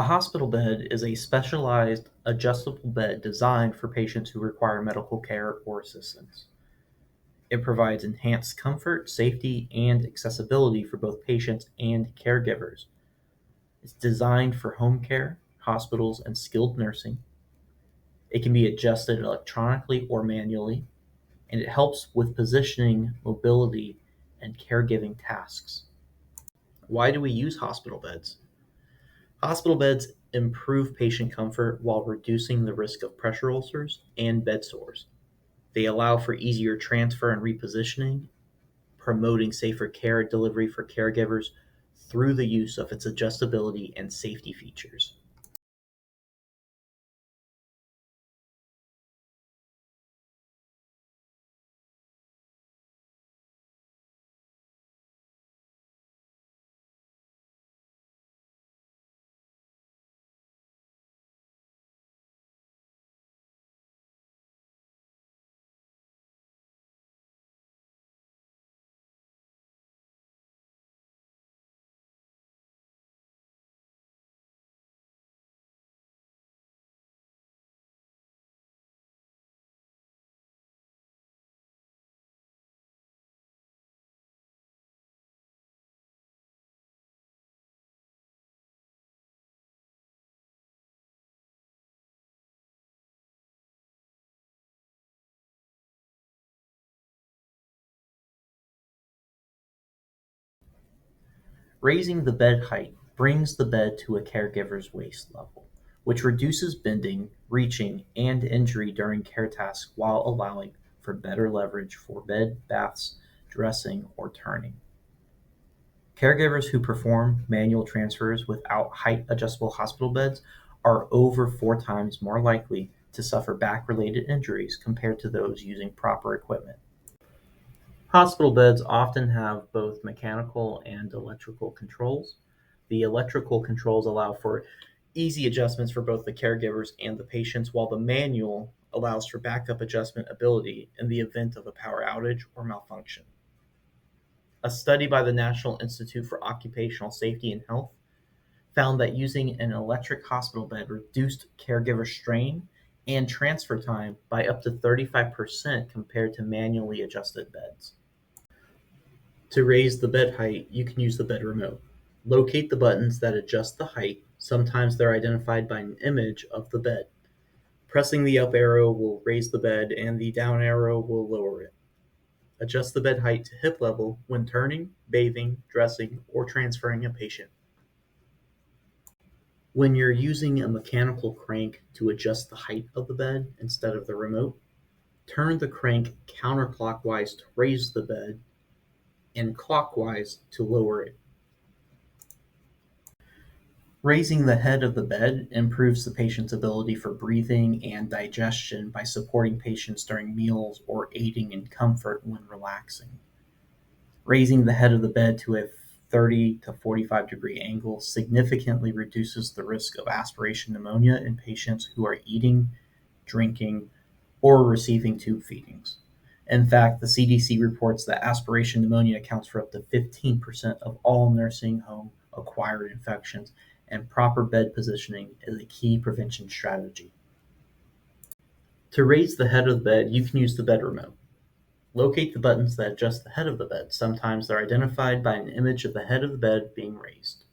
A hospital bed is a specialized adjustable bed designed for patients who require medical care or assistance. It provides enhanced comfort, safety, and accessibility for both patients and caregivers. It's designed for home care, hospitals, and skilled nursing. It can be adjusted electronically or manually, and it helps with positioning, mobility, and caregiving tasks. Why do we use hospital beds? Hospital beds improve patient comfort while reducing the risk of pressure ulcers and bed sores. They allow for easier transfer and repositioning, promoting safer care delivery for caregivers through the use of its adjustability and safety features. Raising the bed height brings the bed to a caregiver's waist level, which reduces bending, reaching, and injury during care tasks while allowing for better leverage for bed, baths, dressing, or turning. Caregivers who perform manual transfers without height adjustable hospital beds are over 4 times more likely to suffer back related injuries compared to those using proper equipment. Hospital beds often have both mechanical and electrical controls. The electrical controls allow for easy adjustments for both the caregivers and the patients, while the manual allows for backup adjustment ability in the event of a power outage or malfunction. A study by the National Institute for Occupational Safety and Health found that using an electric hospital bed reduced caregiver strain and transfer time by up to 35% compared to manually adjusted beds. To raise the bed height, you can use the bed remote. Locate the buttons that adjust the height. Sometimes they're identified by an image of the bed. Pressing the up arrow will raise the bed and the down arrow will lower it. Adjust the bed height to hip level when turning, bathing, dressing, or transferring a patient. When you're using a mechanical crank to adjust the height of the bed instead of the remote, turn the crank counterclockwise to raise the bed and clockwise to lower it. Raising the head of the bed improves the patient's ability for breathing and digestion by supporting patients during meals or aiding in comfort when relaxing. Raising the head of the bed to a 30 to 45-degree angle significantly reduces the risk of aspiration pneumonia in patients who are eating, drinking, or receiving tube feedings. In fact, the CDC reports that aspiration pneumonia accounts for up to 15% of all nursing home acquired infections, and proper bed positioning is a key prevention strategy. To raise the head of the bed, you can use the bed remote. Locate the buttons that adjust the head of the bed. Sometimes they're identified by an image of the head of the bed being raised.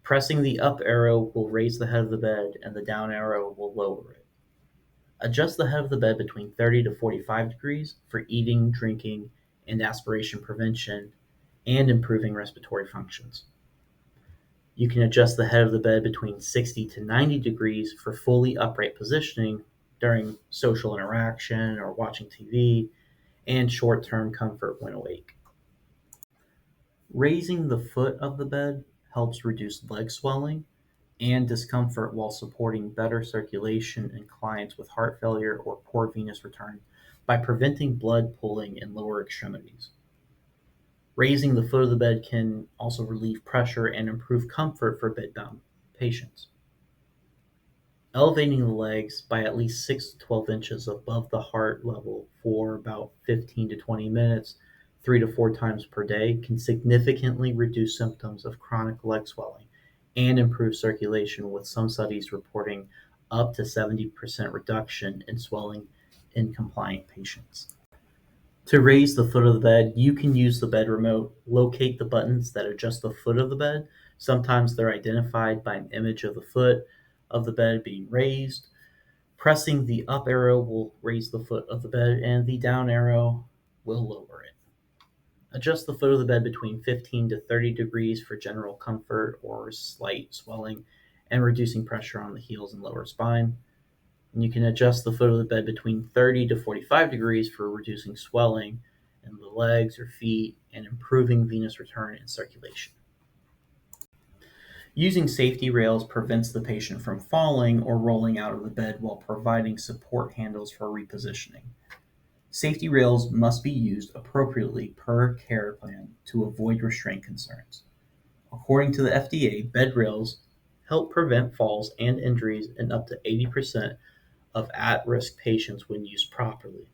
Pressing the up arrow will raise the head of the bed and the down arrow will lower it. Adjust the head of the bed between 30 to 45 degrees for eating, drinking, and aspiration prevention and improving respiratory functions. You can adjust the head of the bed between 60 to 90 degrees for fully upright positioning during social interaction or watching TV and short-term comfort when awake. Raising the foot of the bed helps reduce leg swelling and discomfort while supporting better circulation in clients with heart failure or poor venous return by preventing blood pooling in lower extremities. Raising the foot of the bed can also relieve pressure and improve comfort for bedbound patients. Elevating the legs by at least 6 to 12 inches above the heart level for about 15 to 20 minutes, 3 to 4 times per day, can significantly reduce symptoms of chronic leg swelling and improve circulation, with some studies reporting up to 70% reduction in swelling in compliant patients. To raise the foot of the bed, you can use the bed remote, locate the buttons that adjust the foot of the bed. Sometimes they're identified by an image of the foot of the bed being raised. Pressing the up arrow will raise the foot of the bed, and the down arrow will lower it. Adjust the foot of the bed between 15 to 30 degrees for general comfort or slight swelling and reducing pressure on the heels and lower spine. And you can adjust the foot of the bed between 30 to 45 degrees for reducing swelling in the legs or feet and improving venous return and circulation. Using safety rails prevents the patient from falling or rolling out of the bed while providing support handles for repositioning. Safety rails must be used appropriately per care plan to avoid restraint concerns. According to the FDA, bed rails help prevent falls and injuries in up to 80% of at-risk patients when used properly.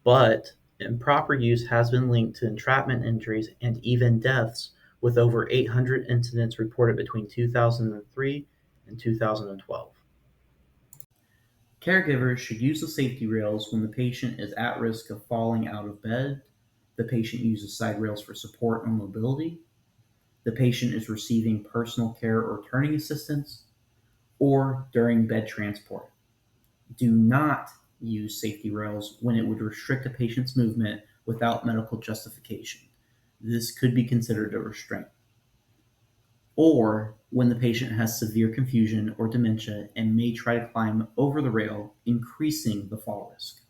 But improper use has been linked to entrapment injuries and even deaths, with over 800 incidents reported between 2003 and 2012. Caregivers should use the safety rails when the patient is at risk of falling out of bed, the patient uses side rails for support and mobility, the patient is receiving personal care or turning assistance, or during bed transport. Do not use safety rails when it would restrict a patient's movement without medical justification. This could be considered a restraint. Or when the patient has severe confusion or dementia and may try to climb over the rail, increasing the fall risk.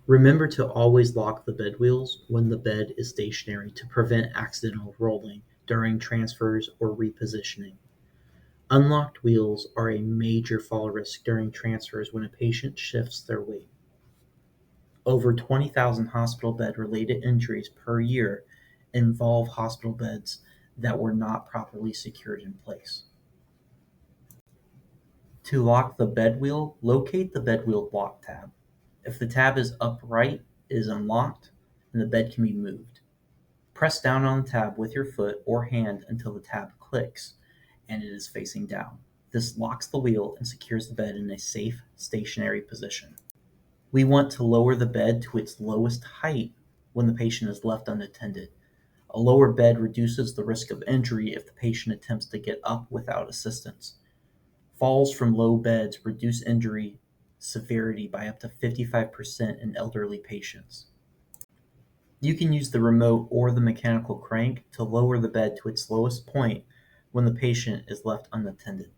Remember to always lock the bed wheels when the bed is stationary to prevent accidental rolling during transfers or repositioning. Unlocked wheels are a major fall risk during transfers when a patient shifts their weight. Over 20,000 hospital bed-related injuries per year involve hospital beds that were not properly secured in place. To lock the bed wheel, locate the bed wheel lock tab. If the tab is upright, it is unlocked, and the bed can be moved. Press down on the tab with your foot or hand until the tab clicks and it is facing down. This locks the wheel and secures the bed in a safe, stationary position. We want to lower the bed to its lowest height when the patient is left unattended. A lower bed reduces the risk of injury if the patient attempts to get up without assistance. Falls from low beds reduce injury severity by up to 55% in elderly patients. You can use the remote or the mechanical crank to lower the bed to its lowest point when the patient is left unattended.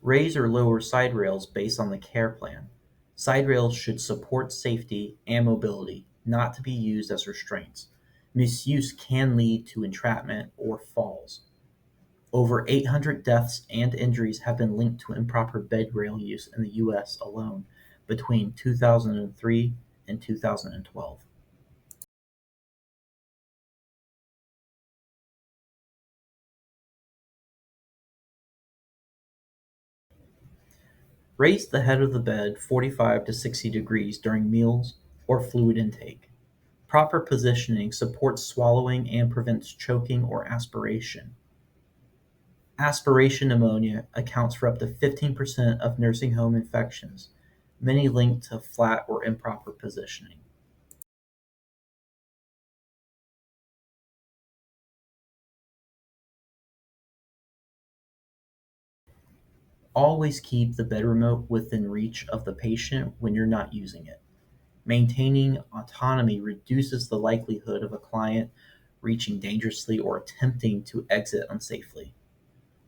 Raise or lower side rails based on the care plan. Side rails should support safety and mobility, not to be used as restraints. Misuse can lead to entrapment or falls. Over 800 deaths and injuries have been linked to improper bed rail use in the U.S. alone between 2003 and 2012. Raise the head of the bed 45 to 60 degrees during meals or fluid intake. Proper positioning supports swallowing and prevents choking or aspiration. Aspiration pneumonia accounts for up to 15% of nursing home infections, many linked to flat or improper positioning. Always keep the bed remote within reach of the patient when you're not using it. Maintaining autonomy reduces the likelihood of a client reaching dangerously or attempting to exit unsafely.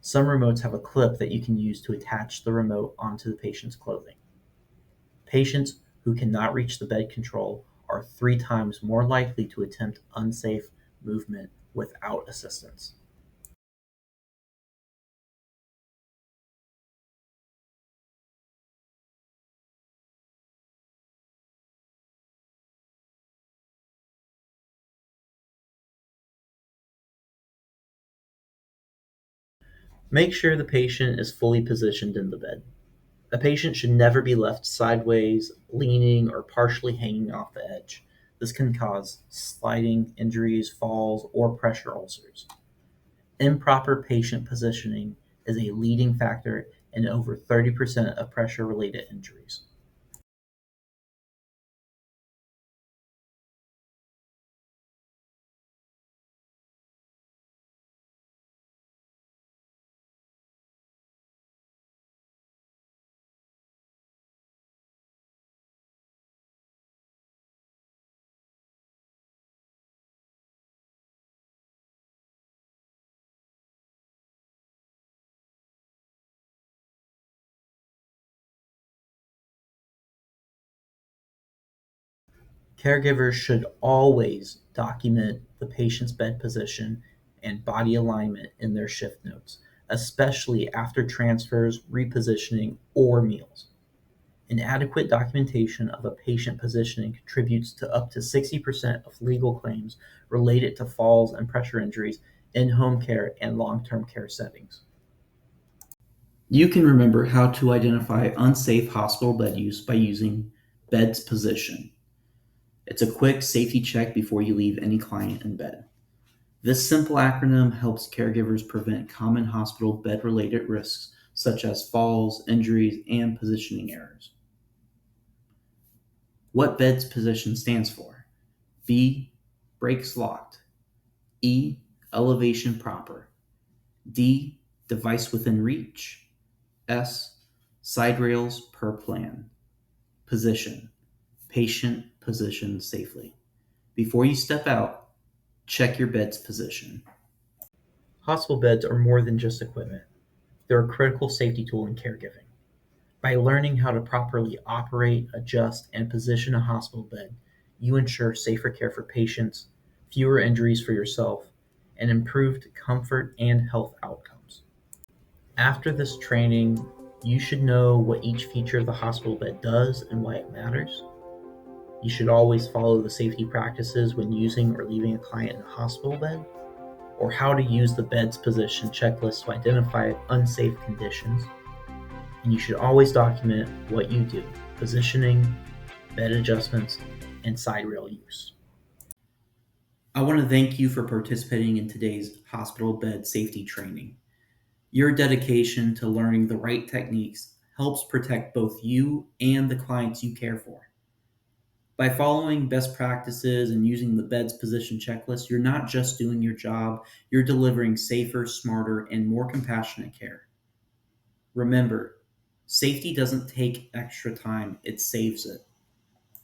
Some remotes have a clip that you can use to attach the remote onto the patient's clothing. Patients who cannot reach the bed control are 3 times more likely to attempt unsafe movement without assistance. Make sure the patient is fully positioned in the bed. A patient should never be left sideways, leaning, or partially hanging off the edge. This can cause sliding injuries, falls, or pressure ulcers. Improper patient positioning is a leading factor in over 30% of pressure-related injuries. Caregivers should always document the patient's bed position and body alignment in their shift notes, especially after transfers, repositioning, or meals. Inadequate documentation of a patient positioning contributes to up to 60% of legal claims related to falls and pressure injuries in home care and long-term care settings. You can remember how to identify unsafe hospital bed use by using bed's position. It's a quick safety check before you leave any client in bed. This simple acronym helps caregivers prevent common hospital bed related risks such as falls, injuries, and positioning errors. What bed's position stands for: B. Brakes locked. E. Elevation proper. D. Device within reach. S. Side rails per plan. Position: patient positioned safely. Before you step out, check your bed's position. Hospital beds are more than just equipment. They're a critical safety tool in caregiving. By learning how to properly operate, adjust, and position a hospital bed, you ensure safer care for patients, fewer injuries for yourself, and improved comfort and health outcomes. After this training, you should know what each feature of the hospital bed does and why it matters. You should always follow the safety practices when using or leaving a client in a hospital bed, or how to use the bed's position checklist to identify unsafe conditions. And you should always document what you do: positioning, bed adjustments, and side rail use. I want to thank you for participating in today's hospital bed safety training. Your dedication to learning the right techniques helps protect both you and the clients you care for. By following best practices and using the bed's position checklist, you're not just doing your job, you're delivering safer, smarter, and more compassionate care. Remember, safety doesn't take extra time, it saves it.